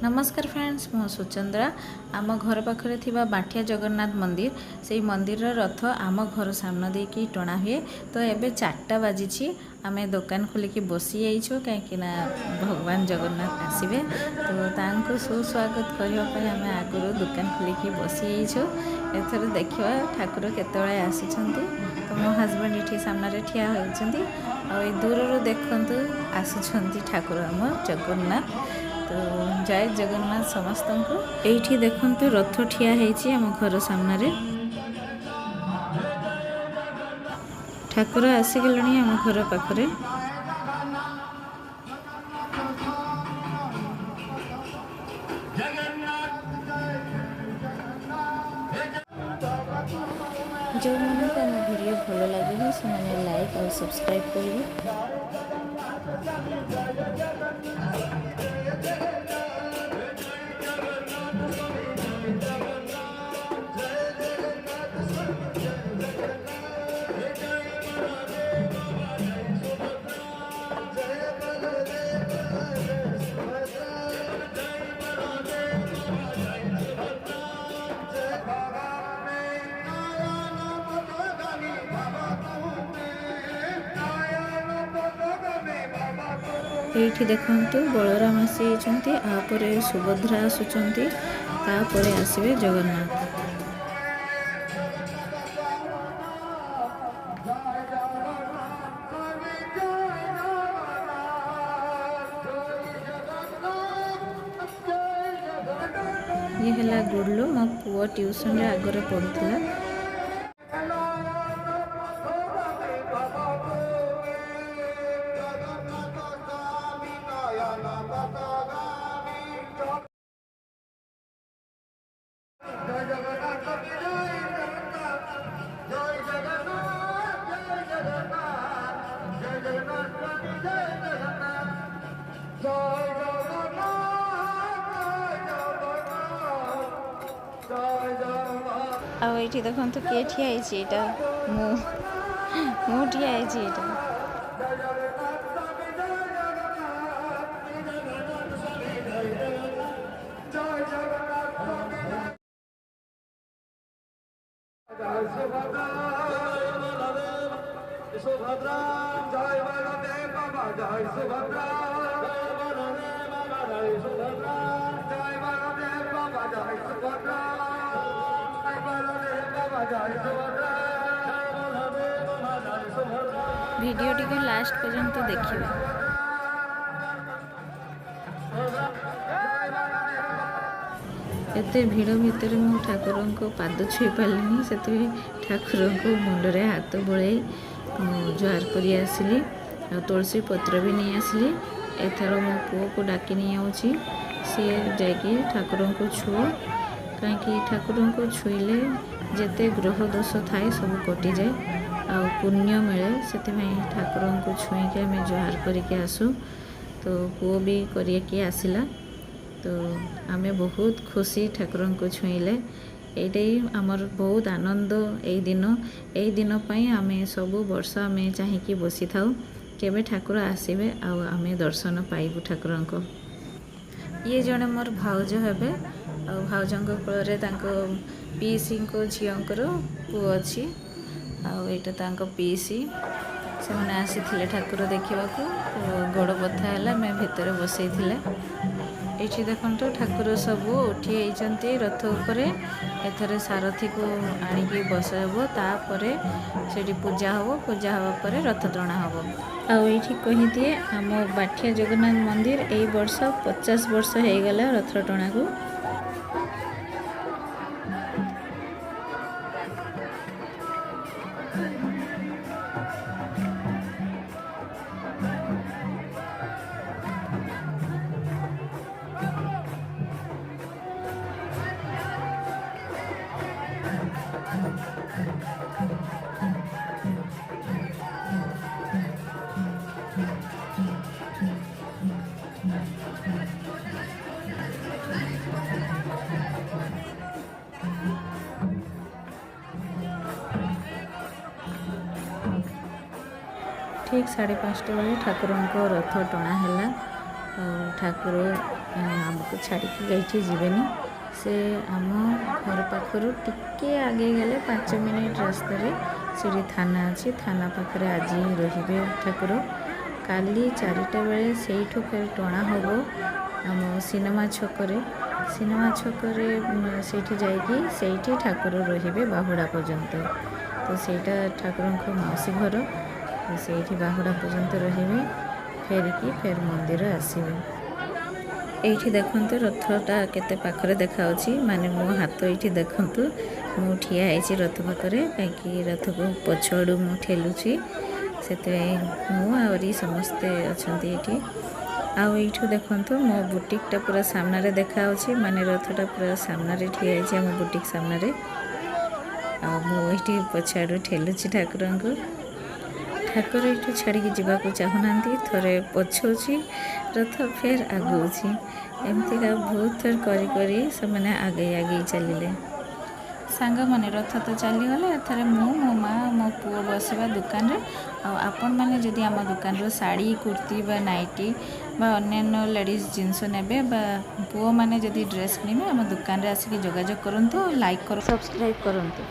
नमस्कार फ्रेंड्स मो सुचंद्रा आम घर पाखे थिबा बाठिया जगन्नाथ मंदिर से मंदिर रथ आम घर सामने देकी टणा हुए। तो एबे 4टा बाजी आम दुकान खोलिकी बसी जाइछो कहीं भगवान जगन्नाथ आसबे तो तांको सुस्वागत करने आम आगुरी दुकान खोलिकी बसी जाइछो। एथर देखा ठाकुर केतबेले आसुछंती तो मो हजबैंड ये सामने ठिया होइछंती आ दूर देखंतु आसुछंती ठाकुर आम जगन्नाथ। तो जय जगन्नाथ समस्त को ये देखते रथ ठिया है आम घर सामने ठाकुर आसीगले आम घर पाखरे। जो मैंने आम वीडियो भल लगे से लाइक और सब्सक्राइब करेंगे। ये देखते बलराम आसी आपर सुभद्रा आसुचंती तापर आसबे जगन्नाथ। ये है गुडलू मो पुआ ट्यूशन रे आगरे पढ़ुला। आउ ये देखते किए ठिया है मु ठिया है। सुभद्रा जय बलदेव बाबा जय सुभद्रा जय सुभद्रा जय बलदेव बाबा जय सुभद्रा जय बलदेव बाबा जय सुभद्रा जय सुभद्रा। वीडियो टी लास्ट पर्यंत देखिए। एते भिड़ भितर मु ठाकुर को पाद छुई पारे से ठाकुर को मुंडरे हाथ बोले जुआर कर आसली तुलसी पत्र भी नहीं आसली। एथर मो पुओ को डाकी नहीं आउची सी जाकि ठाकुर को छुओ कहीं ठाकुर को छुईले जेते ग्रह दोष थाए सब कटि जाए आ पुण्य मिले से ठाकुर को छुईके आम जुआर करके आसू। तो पुओ भी करके आसला तो आम बहुत खुशी ठाकुर को छुईले। यही आमर बहुत आनंद यही दिन पाई आम सब वर्ष आम चाहिए बसी था केबे ठाकुर आसबे आम दर्शन पाइबू ठाकुर को। ये जड़े मोर भाउज हेबे भाउज कोल पीसी को झीर पु अच्छी आईटा पीसी से मैंने आसी ठाकुर देखा गोड़ बथा है मैं भितर बसई ये देखो ठाकुर सब उठी होती रथ उपर। एथरे सारथी को आणिकी बसब तापर से पूजा हम पूजा हवा पर रथ टणा हम। आईठी कही दिए आम बाठिया जगन्नाथ मंदिर यही वर्ष 50 वर्ष हो गला रथ टणा को। ठीक 5:30 बजे ठाकुर को रथ टणा है। ठाकुर आमको ଛାଡ଼ିକି ଏଇଠି ଯିବେନି। ସେ ଆମ ଘର ପାଖରୁ ଟିକେ ଆଗେଇ ଗଲେ 5 ମିନିଟ୍ ରାସ୍ତାରେ ସେଠି ଥାନା ଅଛି। ଥାନା ପାଖରେ ଆଜି ରହିବେ ଠାକୁର। କାଲି 4ଟା ବେଳେ ସେଇଠୁ ଫେର ଟଣା ହେବ ଆମ ସିନେମା ଛକରେ। ସିନେମା ଛକରେ ସେଇଠି ଯାଇକି ସେଇଠି ଠାକୁର ରହିବେ ବାହୁଡ଼ା ପର୍ଯ୍ୟନ୍ତ। ତ ସେଇଟା ଠାକୁରଙ୍କ ମାଉସୀ ଘର। ସେଇଠି ବାହୁଡ଼ା ପର୍ଯ୍ୟନ୍ତ ରହିବେ, ଫେରିକି ଫେର ମନ୍ଦିର ଆସିବେ। ଏଇଠି ଦେଖନ୍ତୁ ରଥଟା କେତେ ପାଖରେ ଦେଖାଯାଉଛି, ମାନେ ମୋ ହାତ ଏଇଠି ଦେଖନ୍ତୁ। ମୁଁ ଠିଆ ହେଇଛି ରଥ ପାଖରେ, କାହିଁକି ରଥକୁ ପଛଆଡ଼ୁ ମୁଁ ଠେଲୁଛି, ସେଥିପାଇଁ ମୁଁ ଆହୁରି ସମସ୍ତେ ଅଛନ୍ତି ଏଇଠି। ଆଉ ଏଇଠୁ ଦେଖନ୍ତୁ ମୋ ବୁଟିକ୍ଟା ପୁରା ସାମ୍ନାରେ ଦେଖାଯାଉଛି, ମାନେ ରଥଟା ପୁରା ସାମ୍ନାରେ ଠିଆ ହେଇଛି ଆମ ବୁଟିକ୍ ସାମ୍ନାରେ। ଆଉ ମୁଁ ଏଇଠି ପଛଆଡ଼ୁ ଠେଲୁଛି ଠାକୁରଙ୍କୁ। ଠାକୁର ଏଇଠୁ ଛାଡ଼ିକି ଯିବାକୁ ଚାହୁଁନାହାନ୍ତି। ଥରେ ପଛଉଛି ରଥ, ଫେର ଆଗଉଛି। ଏମିତିକା ବହୁତ ଥର କରି କରି ସେମାନେ ଆଗେଇ ଚାଲିଲେ। ସାଙ୍ଗମାନେ ରଥ ତ ଚାଲିଗଲେ। ଏଥର ମୁଁ, ମୋ ମା, ମୋ ପୁଅ ବସିବା ଦୋକାନରେ। ଆଉ ଆପଣମାନେ ଯଦି ଆମ ଦୋକାନରୁ ଶାଢ଼ୀ, କୁର୍ତ୍ତୀ ବା ନାଇଟି ବା ଅନ୍ୟାନ୍ୟ ଲେଡ଼ିଜ୍ ଜିନିଷ ନେବେ, ବା ପୁଅମାନେ ଯଦି ଡ୍ରେସ୍ କିଣିବେ, ଆମ ଦୋକାନରେ ଆସିକି ଯୋଗାଯୋଗ କରନ୍ତୁ। ଲାଇକ୍ କରନ୍ତୁ, ସବସ୍କ୍ରାଇବ୍ କରନ୍ତୁ।